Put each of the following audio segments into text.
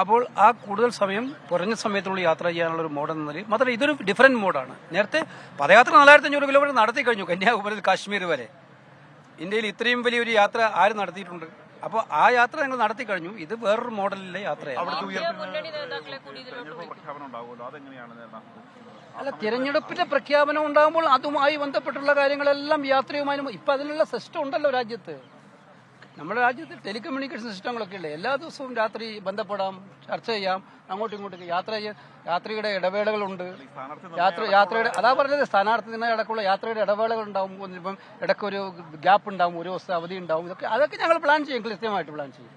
അപ്പോൾ ആ കൂടുതൽ സമയം കുറഞ്ഞ സമയത്തുള്ള യാത്ര ചെയ്യാനുള്ള ഒരു മോഡ് എന്ന നിലയിൽ മാത്രമല്ല ഇതൊരു ഡിഫറൻറ്റ് മോഡാണ്. നേരത്തെ പദയാത്ര 4500 കിലോമീറ്റർ നടത്തി കഴിഞ്ഞു കന്യാകുമാരി കാശ്മീർ വരെ. ഇന്ത്യയിൽ ഇത്രയും വലിയൊരു യാത്ര ആര് നടത്തിയിട്ടുണ്ട്? അപ്പോൾ ആ യാത്ര ഞങ്ങൾ നടത്തി കഴിഞ്ഞു. ഇത് വേറൊരു മോഡലിലെ യാത്രയാണ്. അല്ല, തിരഞ്ഞെടുപ്പിന്റെ പ്രഖ്യാപനം ഉണ്ടാകുമ്പോൾ അതുമായി ബന്ധപ്പെട്ടുള്ള കാര്യങ്ങളെല്ലാം യാത്രയുമായി ഇപ്പം അതിനുള്ള സിസ്റ്റം ഉണ്ടല്ലോ രാജ്യത്ത്. നമ്മുടെ രാജ്യത്ത് ടെലികമ്മ്യൂണിക്കേഷൻ സിസ്റ്റങ്ങളൊക്കെ ഉള്ളത്. എല്ലാ ദിവസവും രാത്രി ബന്ധപ്പെടാം, ചർച്ച ചെയ്യാം, അങ്ങോട്ടും ഇങ്ങോട്ടും യാത്രയുടെ ഇടവേളകളുണ്ട്. യാത്രയുടെ അതാ പറഞ്ഞത്, സ്ഥാനാർത്ഥി ഇടക്കുള്ള യാത്രയുടെ ഇടവേളകൾ ഉണ്ടാവും. ഇപ്പം ഇടയ്ക്കൊരു ഗ്യാപ്പ് ഉണ്ടാവും, ഒരു ദിവസത്തെ അവധി ഉണ്ടാവും. അതൊക്കെ ഞങ്ങൾ പ്ലാൻ ചെയ്യും, കൃത്യമായിട്ട് പ്ലാൻ ചെയ്യും.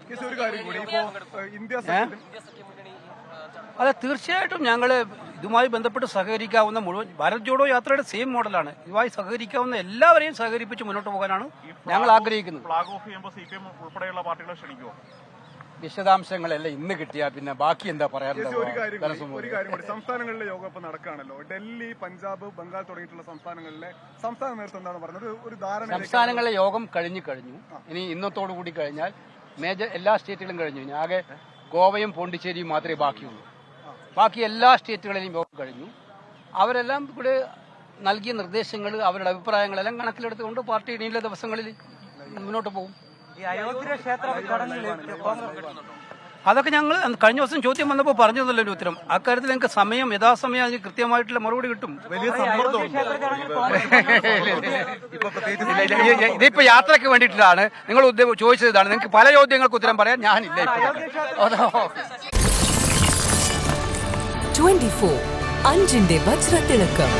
അതെ, തീർച്ചയായിട്ടും ഞങ്ങൾ ഇതുമായി ബന്ധപ്പെട്ട് സഹകരിക്കാവുന്ന മുഴുവൻ ഭാരത് ജോഡോ യാത്രയുടെ സെയിം മോഡലാണ്. ഇതുമായി സഹകരിക്കാവുന്ന എല്ലാവരെയും സഹകരിപ്പിച്ച് മുന്നോട്ട് പോകാനാണ് ഞങ്ങൾ ആഗ്രഹിക്കുന്നത്. വിശദാംശങ്ങളെല്ലാം ഇന്ന് കിട്ടിയാ പിന്നെ ബാക്കി എന്താ പറയാറുള്ളത്? സംസ്ഥാനങ്ങളിലെ യോഗം ഇപ്പൊ നടക്കുകയാണല്ലോ. ഡൽഹി, പഞ്ചാബ്, ബംഗാൾ തുടങ്ങിയിട്ടുള്ള സംസ്ഥാനങ്ങളിലെ സംസ്ഥാന നേതൃത്വം എന്താണ് പറഞ്ഞത്? ഒരു ധാരണ സംസ്ഥാനങ്ങളിലെ യോഗം കഴിഞ്ഞു. ഇനി ഇന്നത്തോടു കൂടി കഴിഞ്ഞാൽ മേജർ എല്ലാ സ്റ്റേറ്റുകളും കഴിഞ്ഞു. ഇനി ആകെ ഗോവയും പോണ്ടിച്ചേരിയും മാത്രമേ ബാക്കിയുള്ളൂ. ബാക്കി എല്ലാ സ്റ്റേറ്റുകളിലും യോഗം കഴിഞ്ഞു. അവരെല്ലാം കൂടെ നൽകിയ നിർദ്ദേശങ്ങൾ, അവരുടെ അഭിപ്രായങ്ങളെല്ലാം കണക്കിലെടുത്തുകൊണ്ട് പാർട്ടി ഇനിയുള്ള ദിവസങ്ങളിൽ മുന്നോട്ട് പോകും. അതൊക്കെ ഞങ്ങൾ കഴിഞ്ഞ ദിവസം ചോദ്യം വന്നപ്പോൾ പറഞ്ഞതല്ലോ ഒരു ഉത്തരം. അക്കാര്യത്തിൽ ഞങ്ങൾക്ക് യഥാസമയം അതിന് കൃത്യമായിട്ടുള്ള മറുപടി കിട്ടും. ഇതിപ്പോ യാത്രയ്ക്ക് വേണ്ടിയിട്ടാണ് നിങ്ങൾ ചോദിച്ചത്. ഇതാണ് നിങ്ങൾക്ക് പല ചോദ്യങ്ങൾക്ക് ഉത്തരം പറയാൻ ഞാനില്ല. 24 അഞ്ചിന്റെ വജ്രത്തിളക്കം.